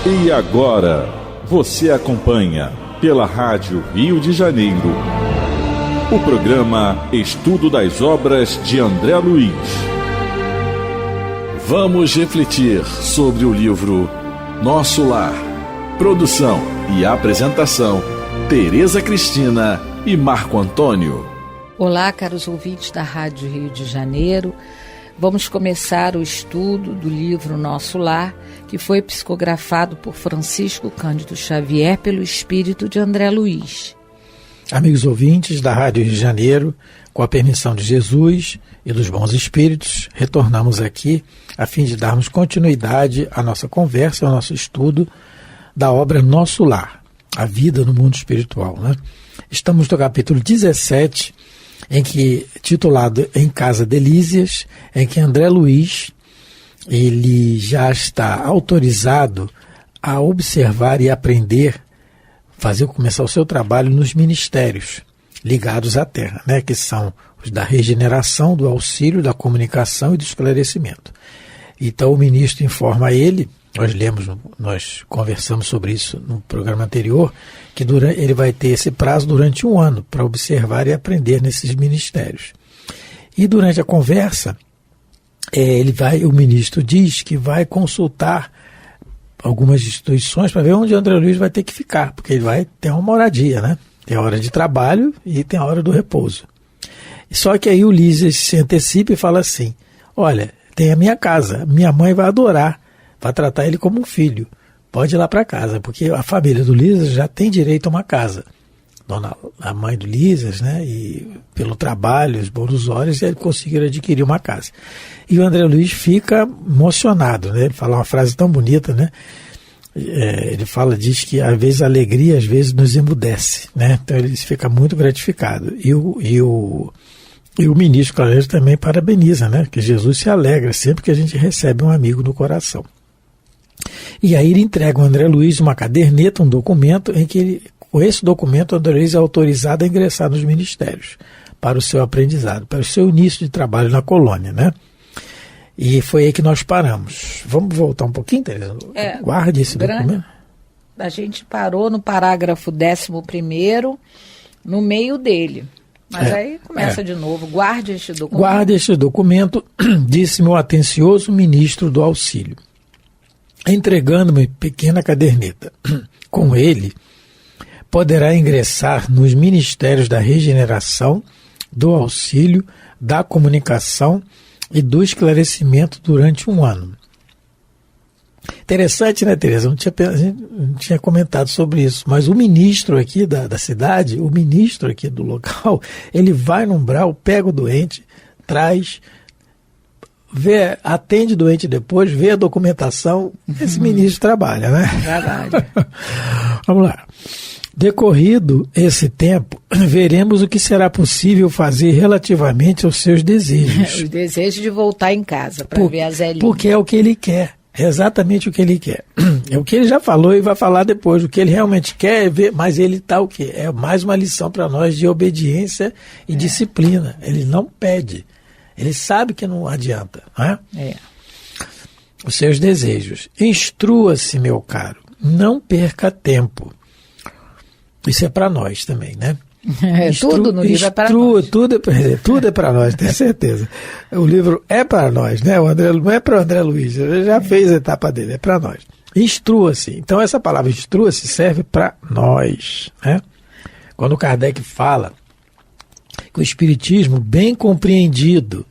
E agora, você acompanha pela Rádio Rio de Janeiro o programa Estudo das Obras de André Luiz. Vamos refletir sobre o livro Nosso Lar. Produção e apresentação, Tereza Cristina e Marco Antônio. Olá, caros ouvintes da Rádio Rio de Janeiro. Vamos começar o estudo do livro Nosso Lar, que foi psicografado por Francisco Cândido Xavier pelo espírito de André Luiz. Amigos ouvintes da Rádio Rio de Janeiro, com a permissão de Jesus e dos bons espíritos, retornamos aqui a fim de darmos continuidade à nossa conversa, ao nosso estudo da obra Nosso Lar, a vida no mundo espiritual, né? Estamos no capítulo 17, titulado Em Casa de Lísias, em que André Luiz ele já está autorizado a observar e aprender, começar o seu trabalho nos ministérios ligados à Terra, né, que são os da regeneração, do auxílio, da comunicação e do esclarecimento. Então o ministro informa a ele, nós conversamos sobre isso no programa anterior, que ele vai ter esse prazo durante 1 ano para observar e aprender nesses ministérios. E durante a conversa, o ministro diz que vai consultar algumas instituições para ver onde André Luiz vai ter que ficar, porque ele vai ter uma moradia, né? Tem a hora de trabalho e tem a hora do repouso. Só que aí o Lísias se antecipa e fala assim: olha, tem a minha casa, minha mãe vai adorar, vai tratar ele como um filho, pode ir lá para casa, porque a família do Lísias já tem direito a uma casa. A mãe do Lísias, né, e pelo trabalho, os bons olhos, ele conseguiu adquirir uma casa. E o André Luiz fica emocionado, né? Ele fala uma frase tão bonita, né? Diz que às vezes a alegria às vezes nos emudece, né? Então ele fica muito gratificado. E o ministro Clareiro também parabeniza, né? Que Jesus se alegra sempre que a gente recebe um amigo no coração. E aí ele entrega ao André Luiz uma caderneta, um documento em que com esse documento, o André Luiz é autorizado a ingressar nos ministérios para o seu aprendizado, para o seu início de trabalho na colônia, né? E foi aí que nós paramos. Vamos voltar um pouquinho, Tereza? Guarde esse documento. A gente parou no parágrafo 11º, no meio dele. Mas aí começa de novo. Guarde este documento. Guarde este documento, disse-me o atencioso ministro do auxílio, entregando-me pequena caderneta. Com ele, poderá ingressar nos ministérios da regeneração, do auxílio, da comunicação e do esclarecimento durante 1 ano. Interessante, né, Tereza? A gente não tinha comentado sobre isso, mas o ministro aqui da cidade, o ministro aqui do local, ele vai no umbral, pega o doente, traz, atende o doente depois, vê a documentação. Esse ministro trabalha, né? Verdade. Vamos lá. Decorrido esse tempo, veremos o que será possível fazer relativamente aos seus desejos. Os desejos de voltar em casa para ver a Zélia. Porque é o que ele quer, é exatamente o que ele quer. É o que ele já falou e vai falar depois. O que ele realmente quer é ver, mas ele está o quê? É mais uma lição para nós de obediência e disciplina. Ele não pede, ele sabe que não adianta, não é? Os seus desejos. Instrua-se, meu caro, não perca tempo. Isso é para nós também, né? Tudo no livro é para nós. Tudo é para nós, tenho certeza. O livro é para nós, né? O André, não é para o André Luiz, ele já fez a etapa dele, é para nós. Instrua-se. Então essa palavra instrua-se serve para nós, né? Quando Kardec fala que o espiritismo bem compreendido,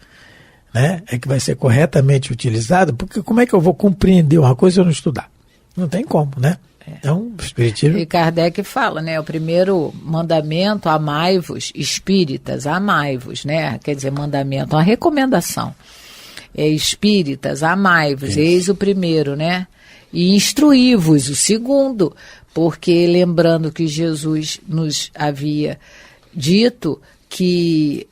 né, é que vai ser corretamente utilizado, porque como é que eu vou compreender uma coisa se eu não estudar? Não tem como, né? Então, o espiritismo... E Kardec fala, né, o primeiro mandamento, amai-vos, espíritas, amai-vos, né, quer dizer, mandamento, uma recomendação, espíritas, amai-vos, eis o primeiro, né, e instruí-vos, o segundo, porque lembrando que Jesus nos havia dito que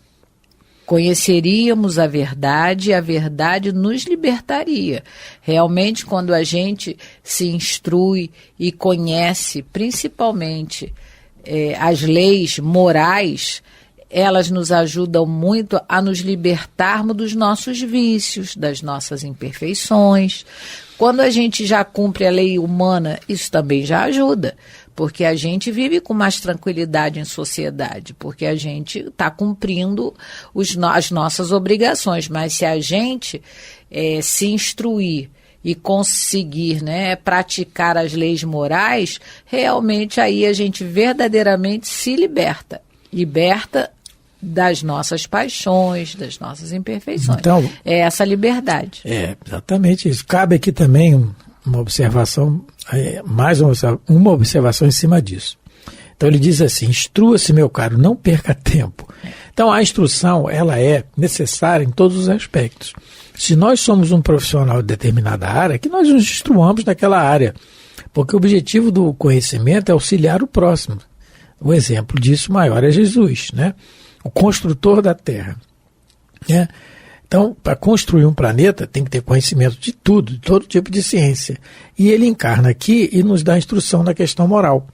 conheceríamos a verdade e a verdade nos libertaria. Realmente, quando a gente se instrui e conhece, principalmente as leis morais, elas nos ajudam muito a nos libertarmos dos nossos vícios, das nossas imperfeições. Quando a gente já cumpre a lei humana, isso também já ajuda, porque a gente vive com mais tranquilidade em sociedade, porque a gente está cumprindo as nossas obrigações. Mas se a gente se instruir e conseguir, né, praticar as leis morais, realmente aí a gente verdadeiramente se liberta das nossas paixões, das nossas imperfeições. Então, é essa liberdade. É, exatamente isso. Cabe aqui também uma observação, mais uma observação em cima disso. Então ele diz assim: instrua-se, meu caro, não perca tempo. Então a instrução, ela é necessária em todos os aspectos. Se nós somos um profissional de determinada área, que nós nos instruamos naquela área, porque o objetivo do conhecimento é auxiliar o próximo. O exemplo disso maior é Jesus, né? O construtor da Terra, né? Então, para construir um planeta, tem que ter conhecimento de tudo, de todo tipo de ciência. E ele encarna aqui e nos dá instrução na questão moral.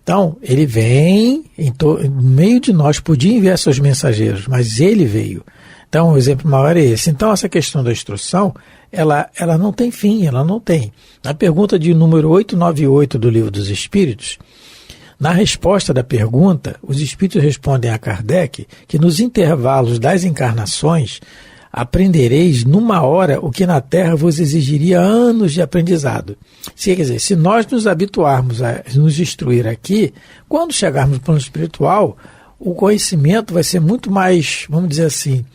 Então, ele vem no meio de nós, podia enviar seus mensageiros, mas ele veio. Então, o exemplo maior é esse. Então, essa questão da instrução, ela não tem fim, ela não tem. Na pergunta de número 898 do Livro dos Espíritos, na resposta da pergunta, os Espíritos respondem a Kardec que nos intervalos das encarnações aprendereis numa hora o que na Terra vos exigiria anos de aprendizado. Quer dizer, se nós nos habituarmos a nos instruir aqui, quando chegarmos no plano espiritual, o conhecimento vai ser muito mais, vamos dizer assim,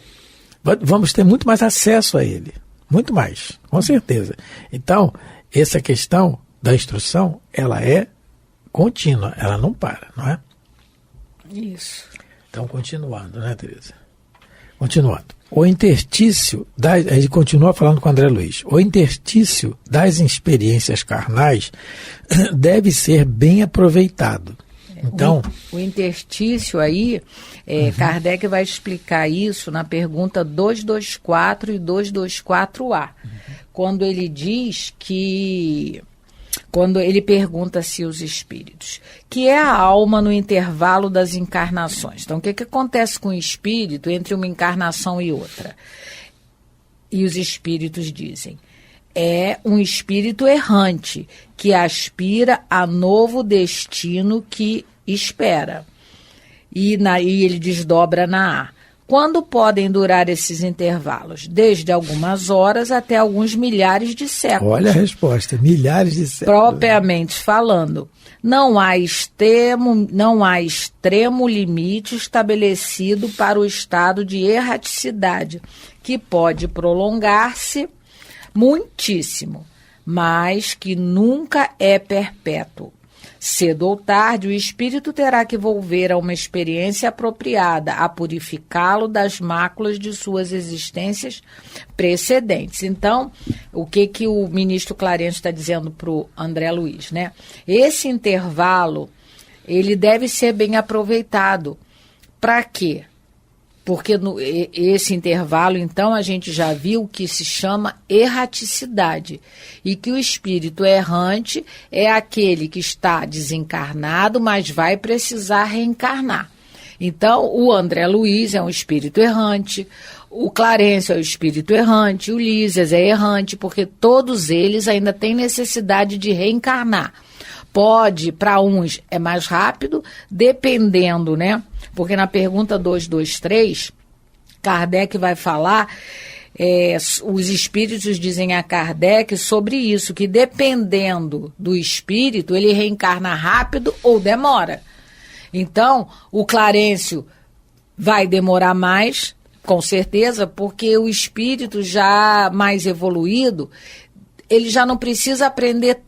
vamos ter muito mais acesso a ele. Muito mais, com certeza. Então, essa questão da instrução, ela é contínua, ela não para, não é? Isso. Então, continuando, né, Tereza? Continuando. O interstício, ele continua falando com o André Luiz, o interstício das experiências carnais deve ser bem aproveitado. Então, o interstício aí, Kardec vai explicar isso na pergunta 224 e 224A, quando ele diz que... Quando ele pergunta-se os espíritos, que é a alma no intervalo das encarnações. Então, o que acontece com o espírito entre uma encarnação e outra? E os espíritos dizem, é um espírito errante, que aspira a novo destino que espera. E ele desdobra na A. Quando podem durar esses intervalos? Desde algumas horas até alguns milhares de séculos. Olha a resposta, milhares de séculos. Propriamente falando, não há extremo limite estabelecido para o estado de erraticidade, que pode prolongar-se muitíssimo, mas que nunca é perpétuo. Cedo ou tarde, o espírito terá que volver a uma experiência apropriada, a purificá-lo das máculas de suas existências precedentes. Então, o que o ministro Clarence está dizendo para o André Luiz, né? Esse intervalo, ele deve ser bem aproveitado. Para quê? Porque esse intervalo, então, a gente já viu que se chama erraticidade. E que o espírito errante é aquele que está desencarnado, mas vai precisar reencarnar. Então, o André Luiz é um espírito errante, o Clarence é um espírito errante, o Lísias é errante, porque todos eles ainda têm necessidade de reencarnar. Pode, para uns é mais rápido, dependendo, né? Porque na pergunta 223, Kardec vai falar, os espíritos dizem a Kardec sobre isso, que dependendo do espírito, ele reencarna rápido ou demora. Então, o Clarencio vai demorar mais, com certeza, porque o espírito já mais evoluído, ele já não precisa aprender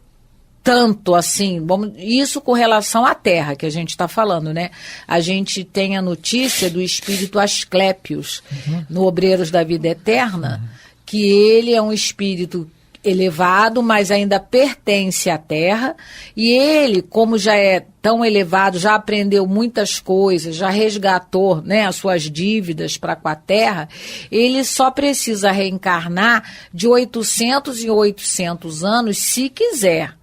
tanto assim, isso com relação à Terra que a gente está falando, né? A gente tem a notícia do espírito Asclépios, no Obreiros da Vida Eterna, que ele é um espírito elevado, mas ainda pertence à Terra, e ele, como já é tão elevado, já aprendeu muitas coisas, já resgatou, né, as suas dívidas para com a Terra, ele só precisa reencarnar de 800 em 800 anos, se quiser.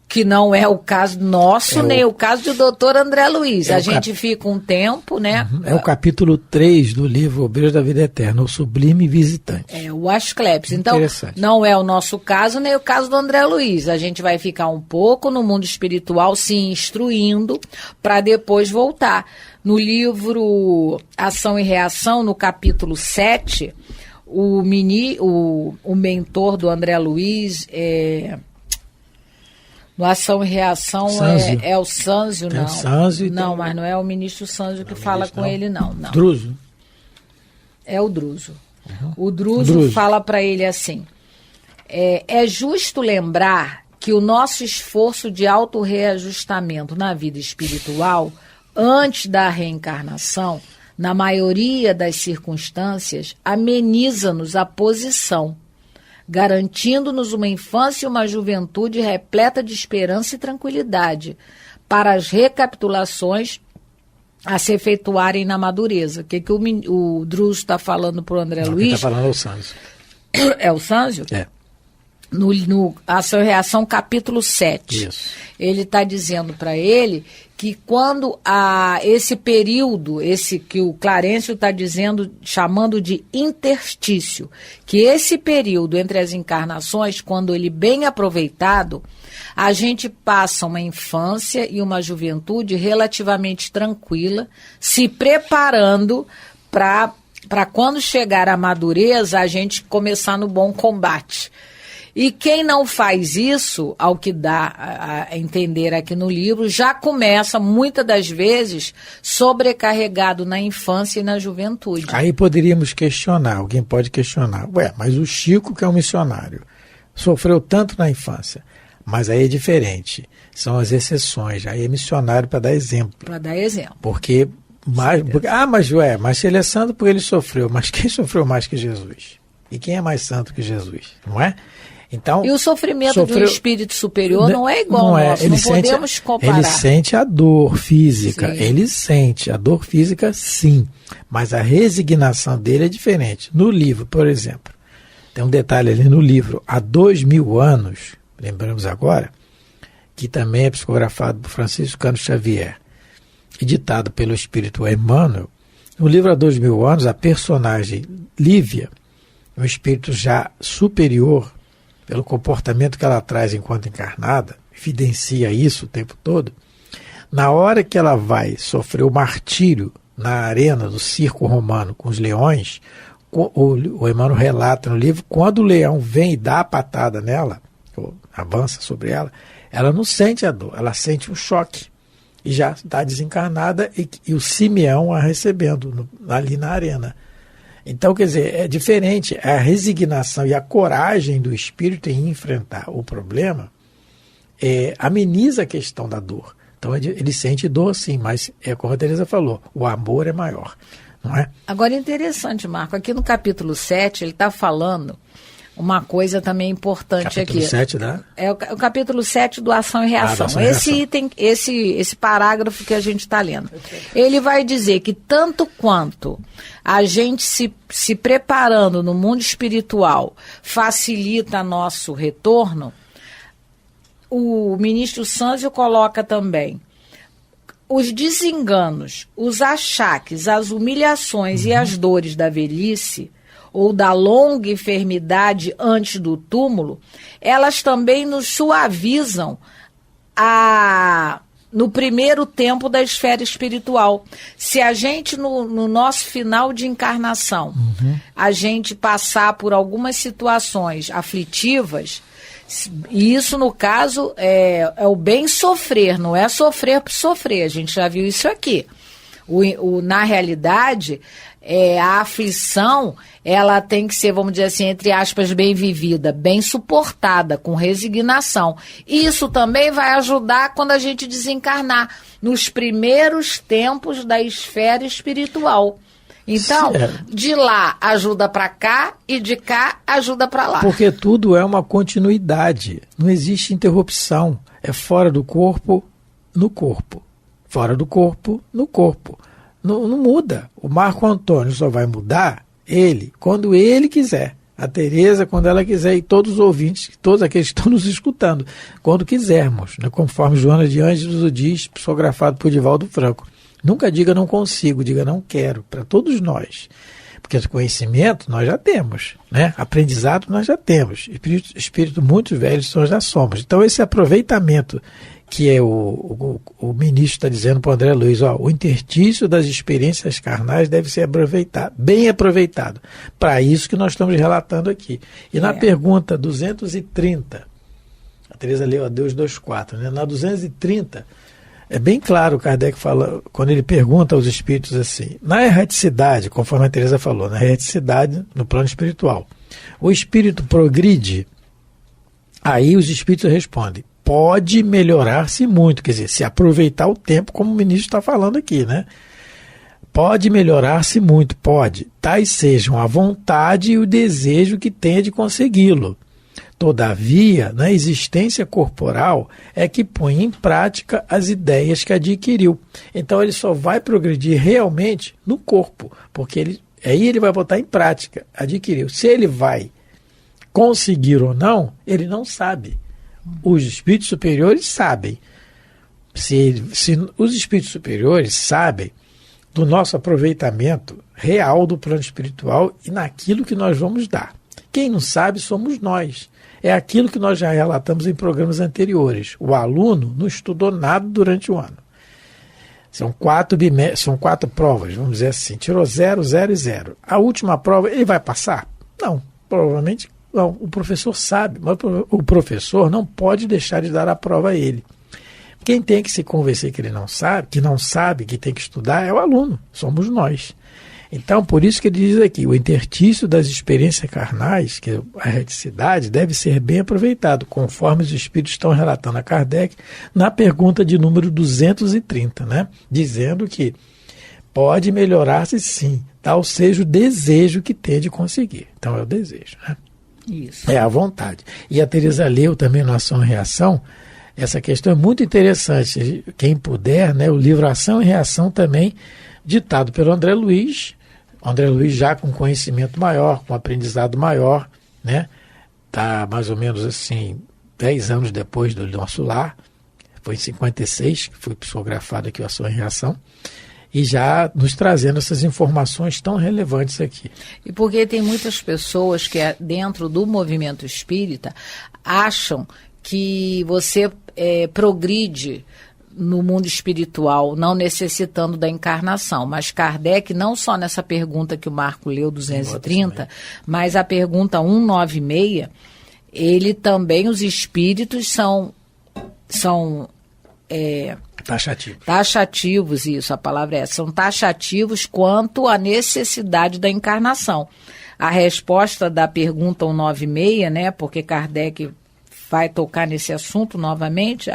Que não é o caso nosso, nem o caso do doutor André Luiz. A gente fica um tempo, né? É o capítulo 3 do livro Obreiros da Vida Eterna, o Sublime Visitante. É, o Asclepios. Então, não é o nosso caso, nem o caso do André Luiz. A gente vai ficar um pouco no mundo espiritual se instruindo para depois voltar. No livro Ação e Reação, no capítulo 7, o mentor do André Luiz no Ação e Reação é o Sânzio, não. Sânzio, não, mas não é o ministro Sânzio que fala com ele, não. Druso. É o Druso. O Druso fala para ele assim, é justo lembrar que o nosso esforço de autorreajustamento na vida espiritual, antes da reencarnação, na maioria das circunstâncias, ameniza-nos a posição, garantindo-nos uma infância e uma juventude repleta de esperança e tranquilidade para as recapitulações a se efetuarem na madureza. O que o Druso está falando para o André Luiz? Está falando é o Sânzio. É o Sânzio? É. No Ação e Reação, capítulo 7. Isso. Ele está dizendo para ele que quando esse período, esse que o Clarencio está dizendo, chamando de interstício, que esse período entre as encarnações, quando ele bem aproveitado, a gente passa uma infância e uma juventude relativamente tranquila, se preparando para quando chegar à madureza, a gente começar no bom combate. E quem não faz isso, ao que dá a entender aqui no livro, já começa, muitas das vezes, sobrecarregado na infância e na juventude. Aí poderíamos questionar, alguém pode questionar, mas o Chico, que é um missionário, sofreu tanto na infância, mas aí é diferente, são as exceções, aí é missionário para dar exemplo. Para dar exemplo. Mas se ele é santo porque ele sofreu, mas quem sofreu mais que Jesus? E quem é mais santo que Jesus, não é? Então, e o sofrimento do espírito superior não é igual ao nosso, não podemos comparar. Ele sente a dor física, sim, mas a resignação dele é diferente. No livro, por exemplo, tem um detalhe ali no livro, há 2000 anos, lembramos agora, que também é psicografado por Francisco Cândido Xavier, editado pelo espírito Emmanuel. No livro há 2000 anos, a personagem Lívia, um espírito já superior, pelo comportamento que ela traz enquanto encarnada, evidencia isso o tempo todo, na hora que ela vai sofrer o martírio na arena do circo romano com os leões, o Emmanuel relata no livro, quando o leão vem e dá a patada nela, ou avança sobre ela, ela não sente a dor, ela sente um choque, e já está desencarnada e o Simeão a recebendo ali na arena. Então, quer dizer, é diferente, a resignação e a coragem do espírito em enfrentar o problema ameniza a questão da dor. Então, ele sente dor sim, mas como a Teresa falou, o amor é maior, não é? Agora, interessante, Marco, aqui no capítulo 7, ele está falando uma coisa também importante capítulo aqui. 7, né? É o capítulo 7 do Ação e Reação. Esse parágrafo que a gente está lendo. Ele vai dizer que tanto quanto a gente se preparando no mundo espiritual facilita nosso retorno, o ministro Sânzio coloca também os desenganos, os achaques, as humilhações e as dores da velhice ou da longa enfermidade antes do túmulo, elas também nos suavizam no primeiro tempo da esfera espiritual. Se a gente, no nosso final de encarnação, a gente passar por algumas situações aflitivas, e isso, no caso, é o bem sofrer, não é sofrer por sofrer, a gente já viu isso aqui. Na realidade, a aflição, ela tem que ser, vamos dizer assim, entre aspas, bem vivida, bem suportada, com resignação. Isso também vai ajudar quando a gente desencarnar, nos primeiros tempos da esfera espiritual. Então, de lá ajuda para cá e de cá ajuda para lá. Porque tudo é uma continuidade, não existe interrupção. É fora do corpo, no corpo. Fora do corpo, no corpo. Não muda. O Marco Antônio só vai mudar quando ele quiser. A Tereza, quando ela quiser, e todos os ouvintes, todos aqueles que estão nos escutando, quando quisermos, né? Conforme Joana de Ângeles o diz, psicografado por Divaldo Franco. Nunca diga não consigo, diga não quero, para todos nós. Porque conhecimento nós já temos, né? Aprendizado nós já temos. Espírito muito velho nós já somos. Então esse aproveitamento que é o ministro está dizendo para o André Luiz, o interstício das experiências carnais deve ser aproveitado, bem aproveitado. Para isso que nós estamos relatando aqui. E na pergunta 230, a Tereza leu a Deus 2.4, né? Na 230, é bem claro, Kardec fala, quando ele pergunta aos espíritos assim, na erraticidade, conforme a Tereza falou, na erraticidade no plano espiritual, o espírito progride? Aí os espíritos respondem, pode melhorar-se muito, quer dizer, se aproveitar o tempo, como o ministro está falando aqui, né? Pode melhorar-se muito, pode. Tais sejam a vontade e o desejo que tenha de consegui-lo. Todavia, na existência corporal é que põe em prática as ideias que adquiriu. Então ele só vai progredir realmente no corpo, porque aí ele vai botar em prática, adquiriu. Se ele vai conseguir ou não, ele não sabe. Os espíritos superiores sabem. Se os espíritos superiores sabem do nosso aproveitamento real do plano espiritual e naquilo que nós vamos dar. Quem não sabe somos nós. É aquilo que nós já relatamos em programas anteriores. O aluno não estudou nada durante o ano. São 4 provas, vamos dizer assim. Tirou 0, 0 e 0. A última prova, ele vai passar? Não, provavelmente não. O professor sabe, mas o professor não pode deixar de dar a prova a ele. Quem tem que se convencer que ele não sabe, que tem que estudar, é o aluno, somos nós. Então, por isso que ele diz aqui, o interstício das experiências carnais, que é a erraticidade, deve ser bem aproveitado, conforme os espíritos estão relatando a Kardec, na pergunta de número 230, né? Dizendo que pode melhorar-se sim, tal seja o desejo que tem de conseguir. Então, é o desejo, né? Isso. É a vontade. E a Tereza leu também no Ação e Reação. Essa questão é muito interessante. Quem puder, né, o livro Ação e Reação também, ditado pelo André Luiz. André Luiz já com conhecimento maior, com aprendizado maior, né? Está mais ou menos assim, 10 anos depois do nosso lar. Foi em 56 que foi psicografado aqui o Ação e Reação. E já nos trazendo essas informações tão relevantes aqui. E porque tem muitas pessoas que dentro do movimento espírita acham que você progride no mundo espiritual, não necessitando da encarnação. Mas Kardec, não só nessa pergunta que o Marco leu, 230, mas a pergunta 196, ele também, os espíritos são taxativos, isso, a palavra é essa, são taxativos quanto à necessidade da encarnação. A resposta da pergunta 196, né, porque Kardec vai tocar nesse assunto novamente,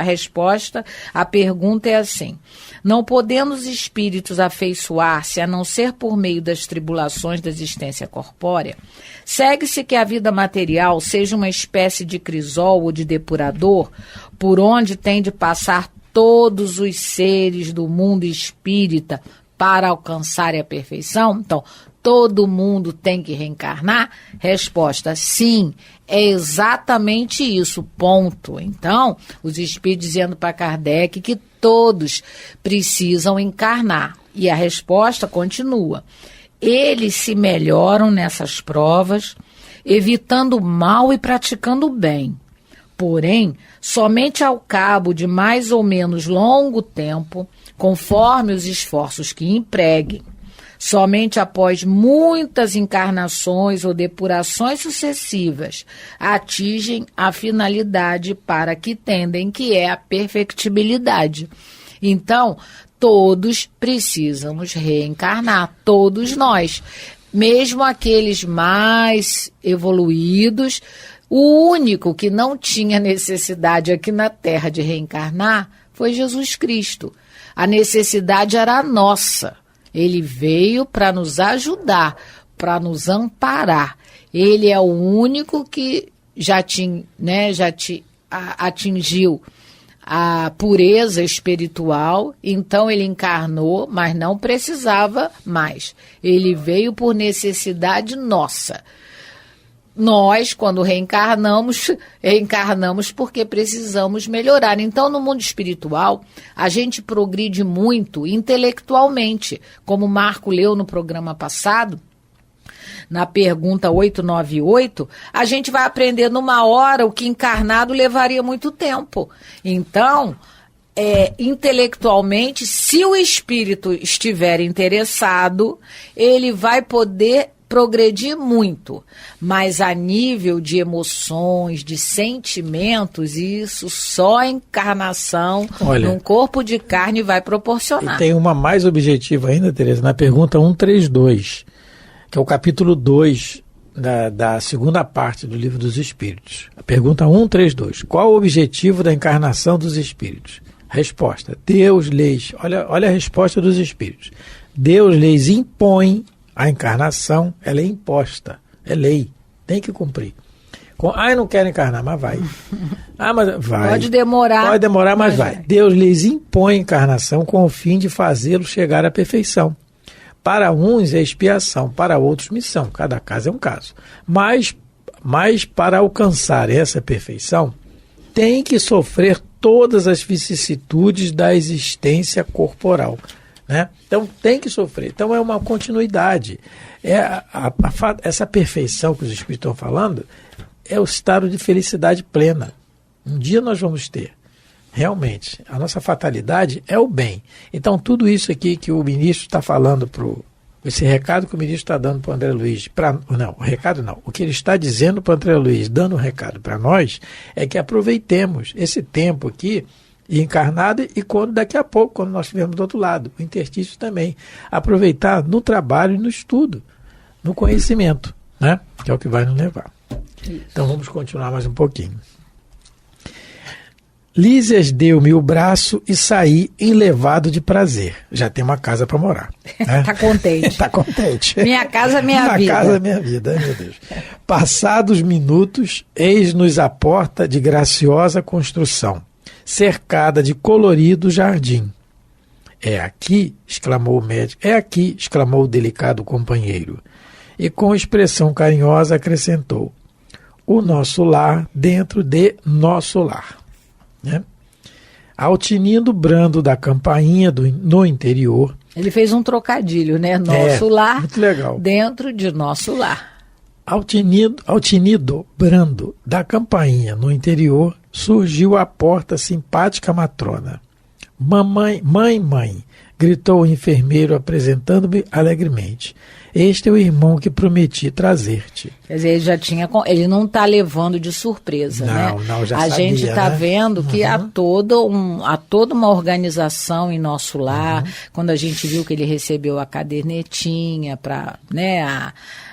a pergunta é assim: não podendo os espíritos afeiçoar-se a não ser por meio das tribulações da existência corpórea, segue-se que a vida material seja uma espécie de crisol ou de depurador por onde tem de passar todos os seres do mundo espírita para alcançarem a perfeição? Então, todo mundo tem que reencarnar? Resposta: sim, é exatamente isso, ponto. Então, os espíritos dizendo para Kardec que todos precisam encarnar. E a resposta continua: eles se melhoram nessas provas, evitando o mal e praticando o bem. Porém, somente ao cabo de mais ou menos longo tempo, conforme os esforços que empreguem, somente após muitas encarnações ou depurações sucessivas, atingem a finalidade para que tendem, que é a perfectibilidade. Então, todos precisamos reencarnar, todos nós, mesmo aqueles mais evoluídos. O único que não tinha necessidade aqui na Terra de reencarnar foi Jesus Cristo. A necessidade era nossa. Ele veio para nos ajudar, para nos amparar. Ele é o único que já atingiu a pureza espiritual, então ele encarnou, mas não precisava mais. Ele veio por necessidade nossa. nós, quando reencarnamos porque precisamos melhorar. Então, no mundo espiritual, a gente progride muito intelectualmente, como o Marco leu no programa passado. Na pergunta 898, a gente vai aprender numa hora o que encarnado levaria muito tempo. Então, intelectualmente, se o espírito estiver interessado, ele vai poder progredir muito. Mas a nível de emoções, de sentimentos, isso só a encarnação num corpo de carne vai proporcionar. E tem uma mais objetiva ainda, Tereza, na pergunta 132. Que é o capítulo 2 da segunda parte do Livro dos Espíritos. A pergunta 132. Qual o objetivo da encarnação dos espíritos? Resposta. Deus lhes... Olha a resposta dos espíritos. Deus lhes impõe a encarnação, ela é imposta. É lei. Tem que cumprir. Eu não quero encarnar, mas vai. Mas vai. Pode demorar, mas vai. Deus lhes impõe a encarnação com o fim de fazê-lo chegar à perfeição. Para uns é expiação, para outros missão. Cada caso é um caso. Mas para alcançar essa perfeição, tem que sofrer todas as vicissitudes da existência corporal. Né? Então, tem que sofrer. Então, é uma continuidade. Essa perfeição que os Espíritos estão falando é o estado de felicidade plena. Um dia nós vamos ter. Realmente, a nossa fatalidade é o bem. Então, tudo isso aqui que o ministro está falando, esse recado que o ministro está dando para o André Luiz, o que ele está dizendo para o André Luiz, dando um recado para nós, é que aproveitemos esse tempo aqui, encarnado, e daqui a pouco, quando nós estivermos do outro lado, o interstício também, aproveitar no trabalho e no estudo, no conhecimento, né? Que é o que vai nos levar. Isso. Então, vamos continuar mais um pouquinho. Lísias deu-me o braço e saí enlevado de prazer. Já tem uma casa para morar. Né? Está contente. Está contente. Minha casa, minha vida. Minha casa, minha vida. Ai, meu Deus. Passados minutos, eis-nos a porta de graciosa construção, cercada de colorido jardim. É aqui, exclamou o médico. É aqui, exclamou o delicado companheiro. E com expressão carinhosa acrescentou: o nosso lar dentro de nosso lar. Né? Ao tinindo brando da campainha no interior. Ele fez um trocadilho, né? Nosso lar, muito legal. Dentro de nosso lar. Ao tinido brando da campainha no interior, surgiu à porta simpática matrona. Mamãe, mãe, gritou o enfermeiro apresentando-me alegremente. Este é o irmão que prometi trazer-te. Quer dizer, ele não está levando de surpresa, né? Não, já a sabia, gente está, né? Vendo que há Uhum. toda uma organização em nosso lar. Uhum. Quando a gente viu que ele recebeu a cadernetinha para, né,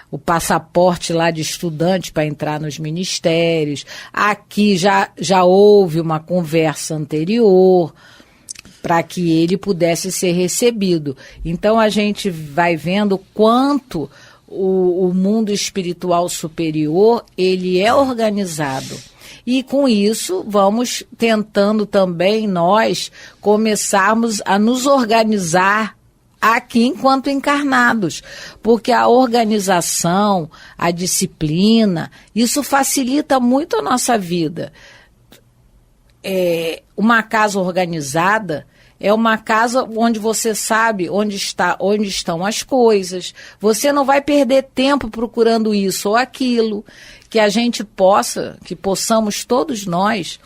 o passaporte lá de estudante para entrar nos ministérios. Aqui já houve uma conversa anterior para que ele pudesse ser recebido. Então, a gente vai vendo quanto o mundo espiritual superior, ele é organizado. E, com isso, vamos tentando também nós começarmos a nos organizar aqui enquanto encarnados, porque a organização, a disciplina, isso facilita muito a nossa vida. Uma casa organizada é uma casa onde você sabe onde estão as coisas. Você não vai perder tempo procurando isso ou aquilo. Que a gente que possamos todos nós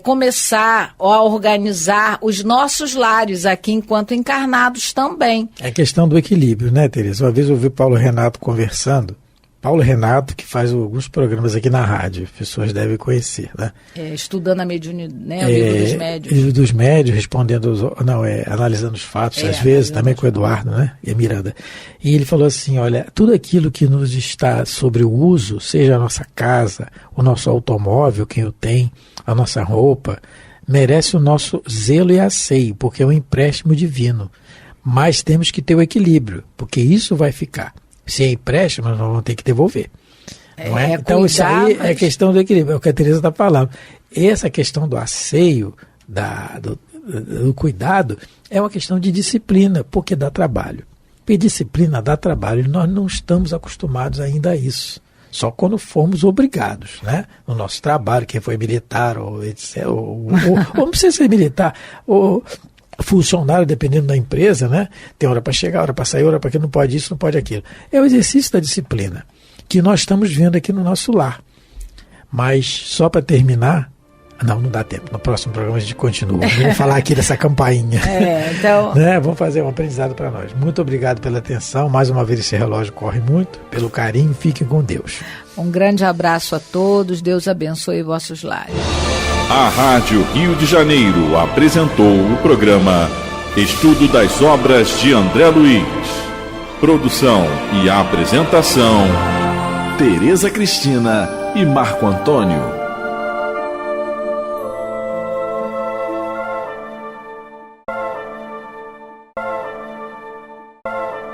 começar a organizar os nossos lares aqui enquanto encarnados também. É questão do equilíbrio, né, Tereza? Uma vez eu ouvi Paulo Renato conversando. Paulo Renato, que faz alguns programas aqui na rádio, pessoas devem conhecer, né? Estudando a mediunidade, né? O livro dos médios. Livro dos médios, respondendo, analisando os fatos, às vezes, também com o Eduardo, né? E a Miranda. E ele falou assim, olha, tudo aquilo que nos está sobre o uso, seja a nossa casa, o nosso automóvel, quem o tem, a nossa roupa, merece o nosso zelo e asseio, porque é um empréstimo divino. Mas temos que ter o equilíbrio, porque isso vai ficar. Se é empréstimo, nós vamos ter que devolver. Não é? Então, isso aí é questão do equilíbrio, é o que a Tereza está falando. Essa questão do asseio, do cuidado, é uma questão de disciplina, porque dá trabalho. E disciplina dá trabalho, e nós não estamos acostumados ainda a isso. Só quando formos obrigados, né? No nosso trabalho, quem foi militar, ou etc. Ou não precisa ser militar, ou funcionário, dependendo da empresa, né? Tem hora para chegar, hora para sair, hora para aquilo, não pode isso, não pode aquilo. É o exercício da disciplina que nós estamos vendo aqui no nosso lar. Mas só para terminar, não dá tempo. No próximo programa a gente continua. Vamos falar aqui dessa campainha. Então... né? Vamos fazer um aprendizado para nós. Muito obrigado pela atenção. Mais uma vez esse relógio corre muito. Pelo carinho, fiquem com Deus. Um grande abraço a todos. Deus abençoe vossos lares. A Rádio Rio de Janeiro apresentou o programa Estudo das Obras de André Luiz. Produção e apresentação, Tereza Cristina e Marco Antônio.